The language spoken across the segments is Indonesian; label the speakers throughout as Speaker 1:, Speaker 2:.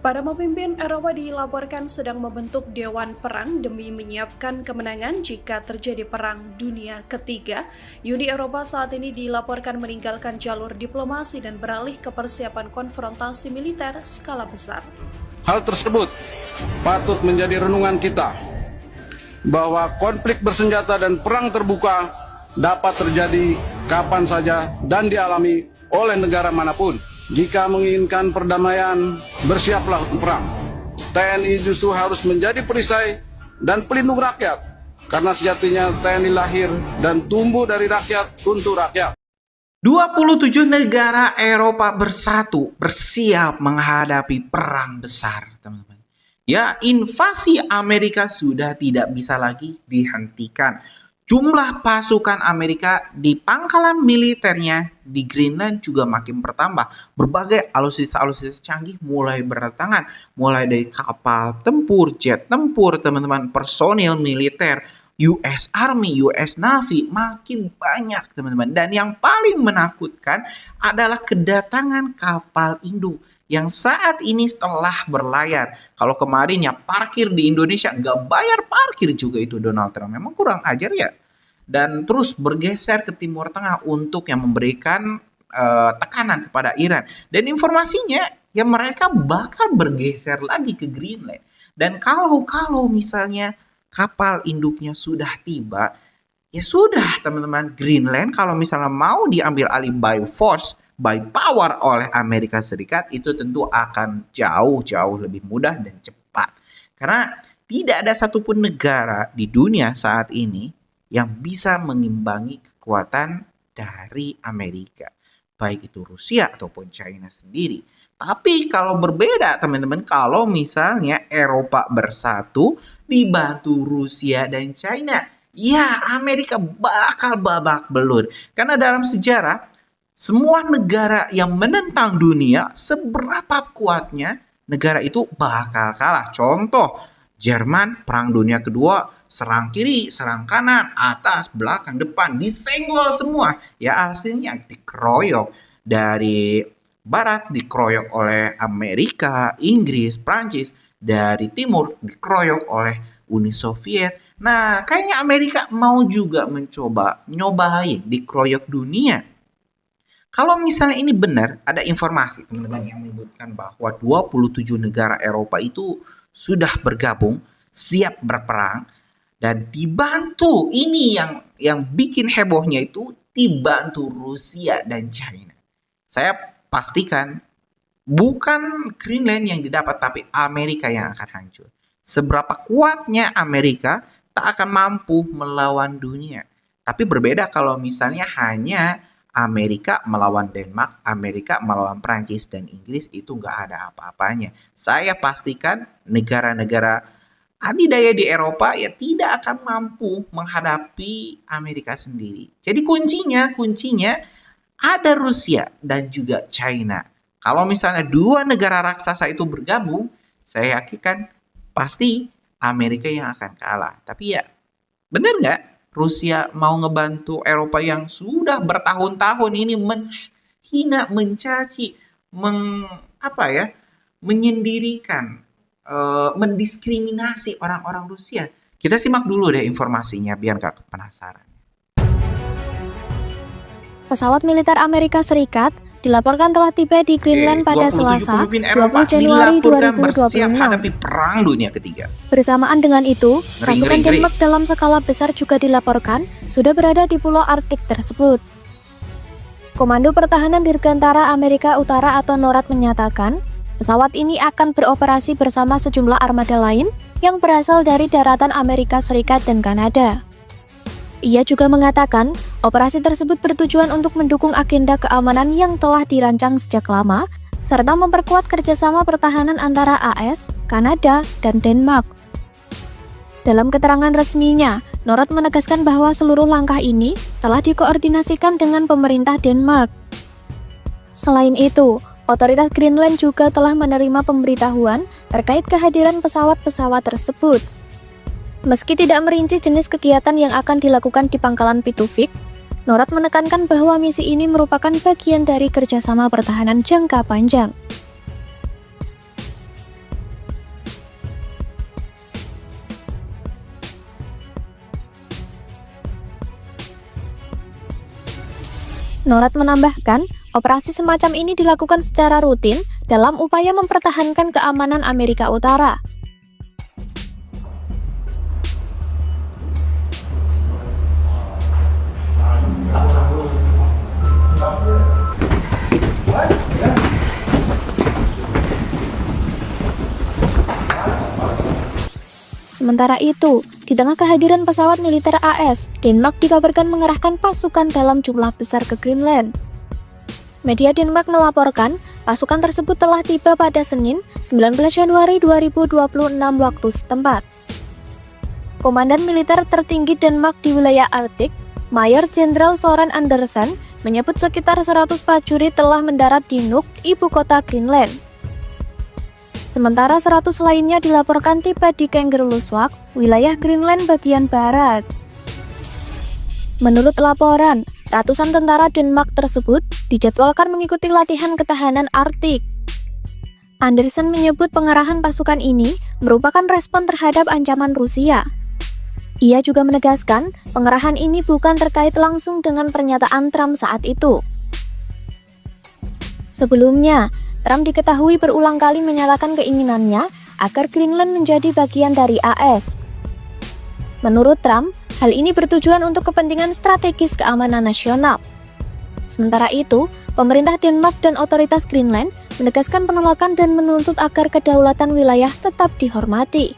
Speaker 1: Para pemimpin Eropa dilaporkan sedang membentuk Dewan Perang demi menyiapkan kemenangan jika terjadi Perang Dunia Ketiga. Uni Eropa saat ini dilaporkan meninggalkan jalur diplomasi dan beralih ke persiapan konfrontasi militer skala besar.
Speaker 2: Hal tersebut patut menjadi renungan kita bahwa konflik bersenjata dan perang terbuka dapat terjadi kapan saja dan dialami oleh negara manapun. Jika menginginkan perdamaian, bersiaplah untuk perang. TNI justru harus menjadi perisai dan pelindung rakyat, karena sejatinya TNI lahir dan tumbuh dari rakyat untuk rakyat.
Speaker 3: 27 negara Eropa bersatu bersiap menghadapi perang besar, teman-teman. Ya, invasi Amerika sudah tidak bisa lagi dihentikan. Jumlah pasukan Amerika di pangkalan militernya di Greenland juga makin bertambah. Berbagai alutsista-alutsista canggih mulai berdatangan. Mulai dari kapal tempur, jet tempur, teman-teman, personil militer, US Army, US Navy, makin banyak, teman-teman. Dan yang paling menakutkan adalah kedatangan kapal induk yang saat ini setelah berlayar. Kalau kemarin ya parkir di Indonesia, nggak bayar parkir juga itu Donald Trump. Memang kurang ajar ya. Dan terus bergeser ke Timur Tengah untuk yang memberikan tekanan kepada Iran. Dan informasinya ya mereka bakal bergeser lagi ke Greenland. Dan kalau misalnya kapal induknya sudah tiba, ya sudah teman-teman, Greenland kalau misalnya mau diambil alih by force, by power oleh Amerika Serikat, itu tentu akan jauh lebih mudah dan cepat. Karena tidak ada satupun negara di dunia saat ini yang bisa mengimbangi kekuatan dari Amerika. Baik itu Rusia ataupun China sendiri. Tapi kalau berbeda teman-teman, kalau misalnya Eropa bersatu dibantu Rusia dan China, ya Amerika bakal babak belur. Karena dalam sejarah, semua negara yang menentang dunia, seberapa kuatnya negara itu bakal kalah. Contoh, Jerman Perang Dunia Kedua, serang kiri, serang kanan, atas, belakang, depan, disenggol semua. Ya hasilnya dikeroyok. Dari barat dikeroyok oleh Amerika, Inggris, Prancis. Dari timur dikeroyok oleh Uni Soviet. Nah, kayaknya Amerika mau juga nyobain dikeroyok dunia. Kalau misalnya ini benar, ada informasi teman-teman yang menyebutkan bahwa 27 negara Eropa itu sudah bergabung, siap berperang, dan dibantu, ini yang bikin hebohnya itu dibantu Rusia dan China. Saya pastikan bukan Greenland yang didapat, tapi Amerika yang akan hancur. Seberapa kuatnya Amerika tak akan mampu melawan dunia. Tapi berbeda kalau misalnya hanya Amerika melawan Denmark, Amerika melawan Prancis dan Inggris, itu nggak ada apa-apanya. Saya pastikan negara-negara adidaya di Eropa ya tidak akan mampu menghadapi Amerika sendiri. Jadi kuncinya ada Rusia dan juga China. Kalau misalnya dua negara raksasa itu bergabung, saya yakin pasti Amerika yang akan kalah. Tapi ya benar nggak? Rusia mau ngebantu Eropa yang sudah bertahun-tahun ini menghina, mencaci, menyendirikan, mendiskriminasi orang-orang Rusia. Kita simak dulu deh informasinya biar gak penasaran.
Speaker 4: Pesawat militer Amerika Serikat dilaporkan telah tiba di Greenland pada Selasa, 20 Januari 2026.
Speaker 3: Hadapi Perang Dunia Ketiga.
Speaker 4: Bersamaan dengan itu, pasukan Denmark dalam skala besar juga dilaporkan sudah berada di Pulau Arktik tersebut. Komando Pertahanan Dirgantara Amerika Utara atau NORAD menyatakan, pesawat ini akan beroperasi bersama sejumlah armada lain yang berasal dari daratan Amerika Serikat dan Kanada. Ia juga mengatakan, operasi tersebut bertujuan untuk mendukung agenda keamanan yang telah dirancang sejak lama, serta memperkuat kerjasama pertahanan antara AS, Kanada, dan Denmark. Dalam keterangan resminya, NORAD menegaskan bahwa seluruh langkah ini telah dikoordinasikan dengan pemerintah Denmark. Selain itu, otoritas Greenland juga telah menerima pemberitahuan terkait kehadiran pesawat-pesawat tersebut. Meski tidak merinci jenis kegiatan yang akan dilakukan di pangkalan Pituvik, NORAD menekankan bahwa misi ini merupakan bagian dari kerjasama pertahanan jangka panjang. Norad menambahkan, operasi semacam ini dilakukan secara rutin dalam upaya mempertahankan keamanan Amerika Utara. Sementara itu, di tengah kehadiran pesawat militer AS, Denmark dikabarkan mengerahkan pasukan dalam jumlah besar ke Greenland. Media Denmark melaporkan, pasukan tersebut telah tiba pada Senin, 19 Januari 2026 waktu setempat. Komandan militer tertinggi Denmark di wilayah Arktik, Mayor Jenderal Soren Andersen, menyebut sekitar 100 prajurit telah mendarat di Nuuk, ibu kota Greenland. Sementara 100 lainnya dilaporkan tiba di Kangerlussuaq, wilayah Greenland bagian barat. Menurut laporan, ratusan tentara Denmark tersebut dijadwalkan mengikuti latihan ketahanan Arktik. Andersen menyebut pengerahan pasukan ini merupakan respon terhadap ancaman Rusia. Ia juga menegaskan pengerahan ini bukan terkait langsung dengan pernyataan Trump saat itu. Sebelumnya, Trump diketahui berulang kali menyatakan keinginannya agar Greenland menjadi bagian dari AS. Menurut Trump, hal ini bertujuan untuk kepentingan strategis keamanan nasional. Sementara itu, pemerintah Denmark dan otoritas Greenland menegaskan penolakan dan menuntut agar kedaulatan wilayah tetap dihormati.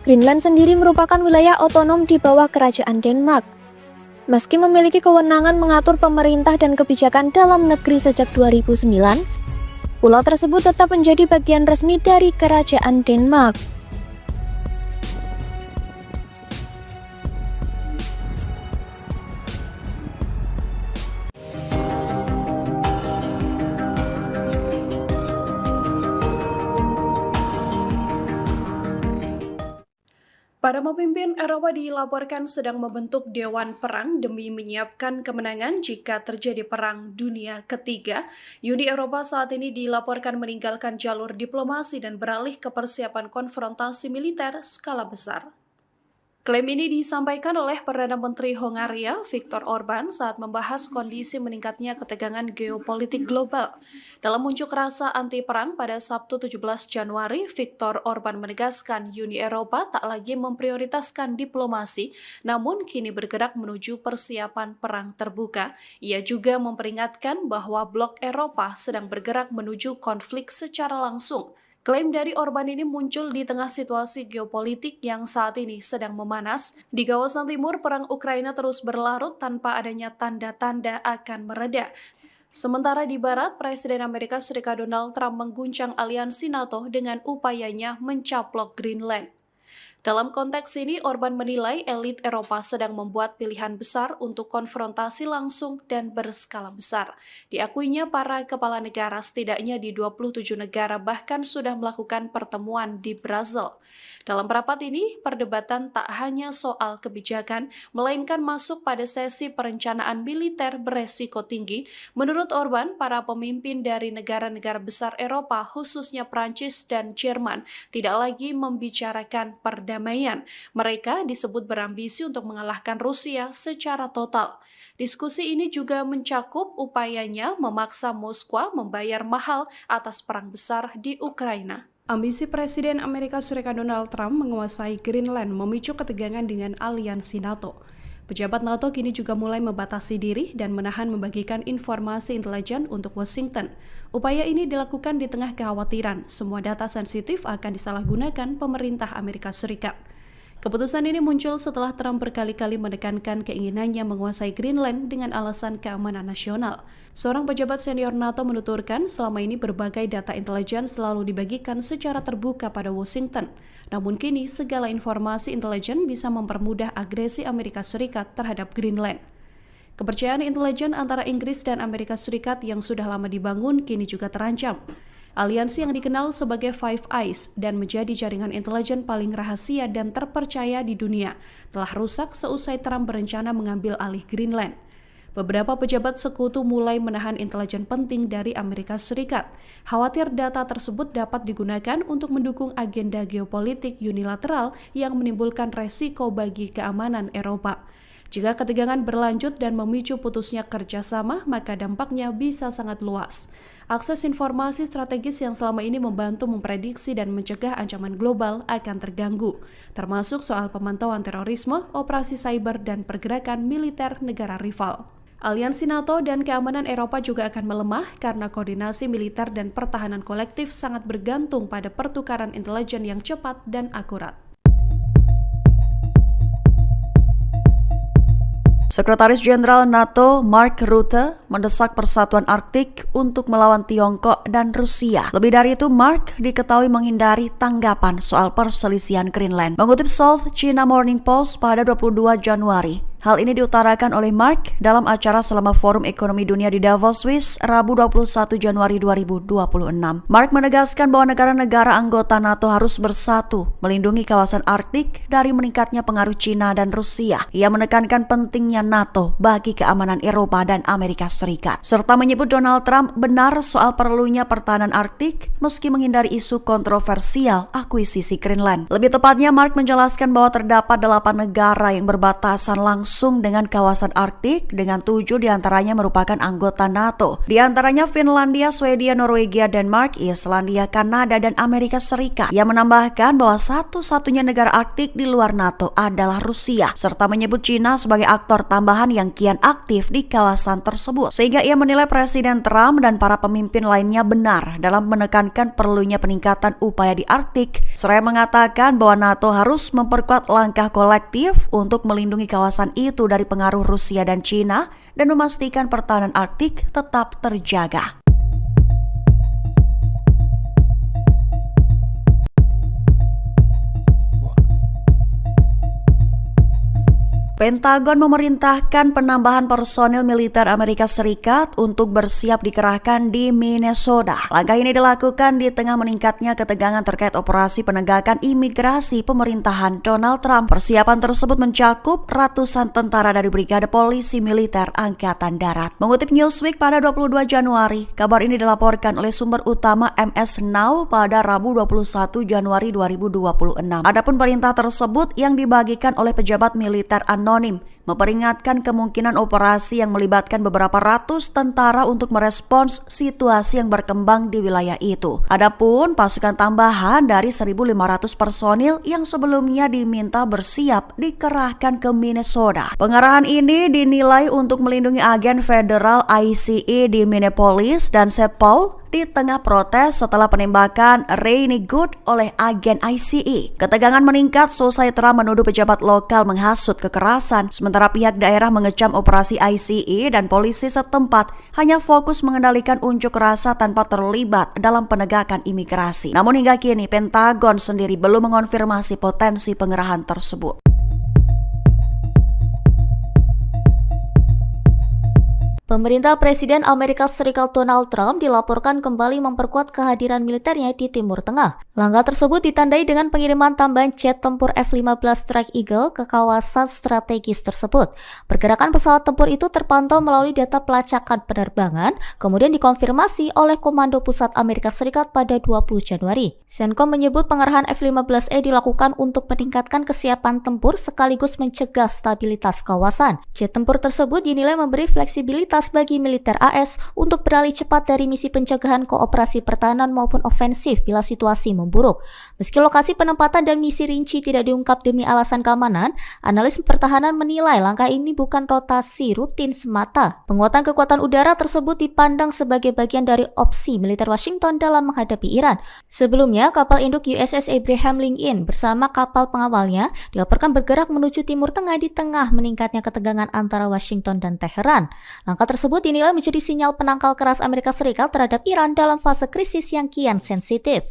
Speaker 4: Greenland sendiri merupakan wilayah otonom di bawah kerajaan Denmark. Meski memiliki kewenangan mengatur pemerintah dan kebijakan dalam negeri sejak 2009, pulau tersebut tetap menjadi bagian resmi dari kerajaan Denmark.
Speaker 1: Para pemimpin Eropa dilaporkan sedang membentuk Dewan Perang demi menyiapkan kemenangan jika terjadi Perang Dunia Ketiga. Uni Eropa saat ini dilaporkan meninggalkan jalur diplomasi dan beralih ke persiapan konfrontasi militer skala besar. Klaim ini disampaikan oleh Perdana Menteri Hongaria, Viktor Orban, saat membahas kondisi meningkatnya ketegangan geopolitik global. Dalam unjuk rasa anti-perang pada Sabtu 17 Januari, Viktor Orban menegaskan Uni Eropa tak lagi memprioritaskan diplomasi, namun kini bergerak menuju persiapan perang terbuka. Ia juga memperingatkan bahwa blok Eropa sedang bergerak menuju konflik secara langsung. Klaim dari Orban ini muncul di tengah situasi geopolitik yang saat ini sedang memanas. Di kawasan timur, perang Ukraina terus berlarut tanpa adanya tanda-tanda akan mereda. Sementara di barat, Presiden Amerika Serikat Donald Trump mengguncang aliansi NATO dengan upayanya mencaplok Greenland. Dalam konteks ini, Orban menilai elit Eropa sedang membuat pilihan besar untuk konfrontasi langsung dan berskala besar. Diakuinya para kepala negara setidaknya di 27 negara bahkan sudah melakukan pertemuan di Brasil. Dalam rapat ini, perdebatan tak hanya soal kebijakan, melainkan masuk pada sesi perencanaan militer beresiko tinggi. Menurut Orban, para pemimpin dari negara-negara besar Eropa, khususnya Prancis dan Jerman, tidak lagi membicarakan perdamaian. Mereka disebut berambisi untuk mengalahkan Rusia secara total. Diskusi ini juga mencakup upayanya memaksa Moskwa membayar mahal atas perang besar di Ukraina. Ambisi Presiden Amerika Serikat Donald Trump menguasai Greenland memicu ketegangan dengan aliansi NATO. Pejabat NATO kini juga mulai membatasi diri dan menahan membagikan informasi intelijen untuk Washington. Upaya ini dilakukan di tengah kekhawatiran semua data sensitif akan disalahgunakan pemerintah Amerika Serikat. Keputusan ini muncul setelah Trump berkali-kali menekankan keinginannya menguasai Greenland dengan alasan keamanan nasional. Seorang pejabat senior NATO menuturkan selama ini berbagai data intelijen selalu dibagikan secara terbuka pada Washington. Namun kini segala informasi intelijen bisa mempermudah agresi Amerika Serikat terhadap Greenland. Kepercayaan intelijen antara Inggris dan Amerika Serikat yang sudah lama dibangun kini juga terancam. Aliansi yang dikenal sebagai Five Eyes dan menjadi jaringan intelijen paling rahasia dan terpercaya di dunia telah rusak seusai Trump berencana mengambil alih Greenland. Beberapa pejabat sekutu mulai menahan intelijen penting dari Amerika Serikat. Khawatir data tersebut dapat digunakan untuk mendukung agenda geopolitik unilateral yang menimbulkan resiko bagi keamanan Eropa. Jika ketegangan berlanjut dan memicu putusnya kerjasama, maka dampaknya bisa sangat luas. Akses informasi strategis yang selama ini membantu memprediksi dan mencegah ancaman global akan terganggu, termasuk soal pemantauan terorisme, operasi cyber, dan pergerakan militer negara rival. Aliansi NATO dan keamanan Eropa juga akan melemah karena koordinasi militer dan pertahanan kolektif sangat bergantung pada pertukaran intelijen yang cepat dan akurat. Sekretaris Jenderal NATO Mark Rutte mendesak persatuan Arktik untuk melawan Tiongkok dan Rusia. Lebih dari itu, Mark diketahui menghindari tanggapan soal perselisihan Greenland. Mengutip South China Morning Post pada 22 Januari, hal ini diutarakan oleh Mark dalam acara selama Forum Ekonomi Dunia di Davos, Swiss, Rabu 21 Januari 2026. Mark menegaskan bahwa negara-negara anggota NATO harus bersatu melindungi kawasan Arktik dari meningkatnya pengaruh China dan Rusia. Ia menekankan pentingnya NATO bagi keamanan Eropa dan Amerika Serikat, serta menyebut Donald Trump benar soal perlunya pertahanan Arktik meski menghindari isu kontroversial akuisisi Greenland. Lebih tepatnya, Mark menjelaskan bahwa terdapat 8 negara yang berbatasan langsung dengan kawasan Arktik, dengan 7 diantaranya merupakan anggota NATO. Di antaranya Finlandia, Swedia, Norwegia, Denmark, Islandia, Kanada, dan Amerika Serikat. Ia menambahkan bahwa satu-satunya negara Arktik di luar NATO adalah Rusia, serta menyebut China sebagai aktor tambahan yang kian aktif di kawasan tersebut. Sehingga ia menilai Presiden Trump dan para pemimpin lainnya benar dalam menekankan perlunya peningkatan upaya di Arktik, seraya mengatakan bahwa NATO harus memperkuat langkah kolektif untuk melindungi kawasan itu dari pengaruh Rusia dan China dan memastikan pertahanan Arktik tetap terjaga. Pentagon memerintahkan penambahan personil militer Amerika Serikat untuk bersiap dikerahkan di Minnesota. Langkah ini dilakukan di tengah meningkatnya ketegangan terkait operasi penegakan imigrasi pemerintahan Donald Trump. Persiapan tersebut mencakup ratusan tentara dari Brigade Polisi Militer Angkatan Darat. Mengutip Newsweek pada 22 Januari, kabar ini dilaporkan oleh sumber utama MS Now pada Rabu 21 Januari 2026. Adapun perintah tersebut yang dibagikan oleh pejabat militer anonim memperingatkan kemungkinan operasi yang melibatkan beberapa ratus tentara untuk merespons situasi yang berkembang di wilayah itu. Adapun pasukan tambahan dari 1.500 personil yang sebelumnya diminta bersiap dikerahkan ke Minnesota. Pengerahan ini dinilai untuk melindungi agen federal ICE di Minneapolis dan St. Paul di tengah protes setelah penembakan Rainy Good oleh agen ICE. Ketegangan meningkat selesai Trump menuduh pejabat lokal menghasut kekerasan, sementara pihak daerah mengecam operasi ICE dan polisi setempat hanya fokus mengendalikan unjuk rasa tanpa terlibat dalam penegakan imigrasi. Namun hingga kini Pentagon sendiri belum mengonfirmasi potensi pengerahan tersebut.
Speaker 5: Pemerintah Presiden Amerika Serikat Donald Trump dilaporkan kembali memperkuat kehadiran militernya di Timur Tengah. Langkah tersebut ditandai dengan pengiriman tambahan jet tempur F-15 Strike Eagle ke kawasan strategis tersebut. Pergerakan pesawat tempur itu terpantau melalui data pelacakan penerbangan, kemudian dikonfirmasi oleh Komando Pusat Amerika Serikat pada 20 Januari. CENTCOM menyebut pengerahan F-15E dilakukan untuk meningkatkan kesiapan tempur sekaligus mencegah stabilitas kawasan. Jet tempur tersebut dinilai memberi fleksibilitas bagi militer AS untuk beralih cepat dari misi pencegahan ke operasi pertahanan maupun ofensif bila situasi memburuk. Meski lokasi penempatan dan misi rinci tidak diungkap demi alasan keamanan, analis pertahanan menilai langkah ini bukan rotasi rutin semata. Penguatan kekuatan udara tersebut dipandang sebagai bagian dari opsi militer Washington dalam menghadapi Iran. Sebelumnya, kapal induk USS Abraham Lincoln bersama kapal pengawalnya dilaporkan bergerak menuju Timur Tengah di tengah meningkatnya ketegangan antara Washington dan Teheran. Langkah tersebut dinilai menjadi sinyal penangkal keras Amerika Serikat terhadap Iran dalam fase krisis yang kian sensitif.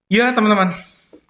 Speaker 3: Ya teman-teman,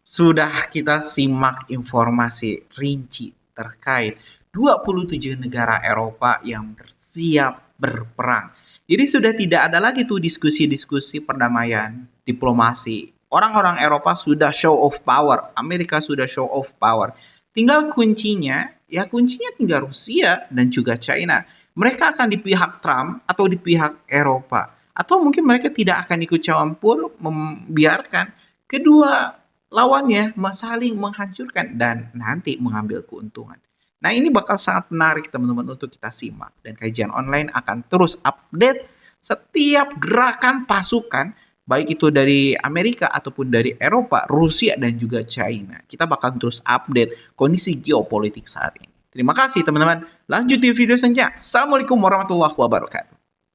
Speaker 3: sudah kita simak informasi rinci terkait 27 negara Eropa yang bersiap berperang. Jadi sudah tidak ada lagi tuh diskusi-diskusi perdamaian, diplomasi. Orang-orang Eropa sudah show of power, Amerika sudah show of power. Tinggal kuncinya, ya kuncinya tinggal Rusia dan juga China. Mereka akan di pihak Trump atau di pihak Eropa. Atau mungkin mereka tidak akan ikut campur, membiarkan kedua lawannya saling menghancurkan dan nanti mengambil keuntungan. Nah, ini bakal sangat menarik teman-teman untuk kita simak. Dan kajian online akan terus update setiap gerakan pasukan, baik itu dari Amerika ataupun dari Eropa, Rusia, dan juga China. Kita bakal terus update kondisi geopolitik saat ini. Terima kasih teman-teman. Lanjut di video selanjutnya. Assalamualaikum warahmatullahi wabarakatuh.